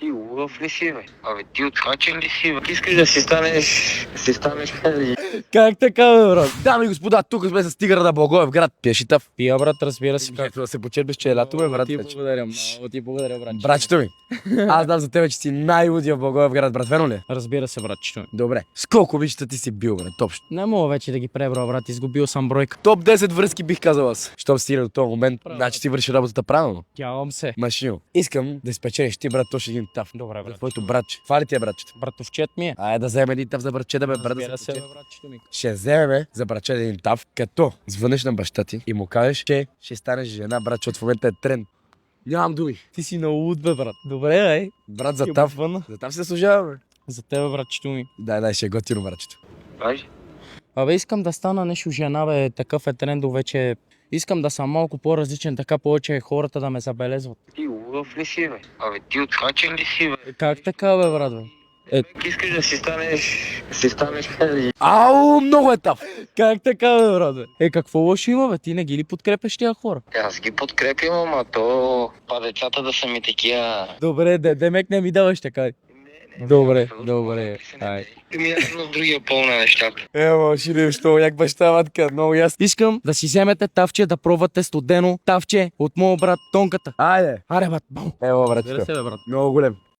Ти лъв ли си, бе? Абе, ти отхачен ли си, бе? Ти искаш да си станеш Как така, бе, брат? Дами и господа, тук сме с тигъра на Благоевград. Пиеш и тъв? Пия, брат, разбира се. Както да се почерпиш, че е лято, бе, брат. Ти благодаря, много ти благодаря, брат. Братчето ми, аз знам за тебе, че си най-лудия в Благоевград, брат, верно ли? Разбира се, братчето ми. Добре. С колко обичата ти си бил, брат, общо? Не мога вече да ги пребра, брат, изгубил съм бройка. Топ 10 връзки бих казал аз. Щом стигна до този момент, Право. значи ти върши работата правилно. Тявам се. Машино. Искам да спечелиш ти, брат, точно един тав. Добре, За брат. твоето братче. Това ли ти е братчето? Братовчет ми е. Айде да вземем един тав за братче, да бе, брат, да Разбира се се, бе, почерпи. братчето ми. Ще вземем за братче един тав, като звънеш на баща ти и му кажеш, че ще станеш жена, брат, защото в момента е тренд. Нямам думи. Ти си на луд, бе, брат. Добре, бе. Брат, за Ти тав. обвъна. За тав се заслужаваме. За тебе, братчето ми. Дай, ще е готино, братчето. Баш? Абе, искам да стана нещо жена, бе. Такъв е трендов вече. Искам да съм малко по-различен, така повече хората да ме забелезват. Ти лъв ли си, бе? Абе, ти отхачен ли си, бе? Как така, бе, брат, бе? Ти искаш да си станеш Ау, много е тав. Как така, бе, брат, бе? Какво лошо има, бе? Ти не ги ли подкрепяш тия хора? Аз ги подкрепям, ама то... Па децата да са ми такива... Добре, демек не ми даваш така. Добре, добре. Ай. Ти минаш в другия пол на нещата. Ево, ще видим, що як баща, матка, много ясно. Искам да си вземете тавче, да пробвате студено тавче от моят брат Тонката. Айде. Аре, бат, бам. Ево, Разбира братчето. се, бе, брат. Много голем.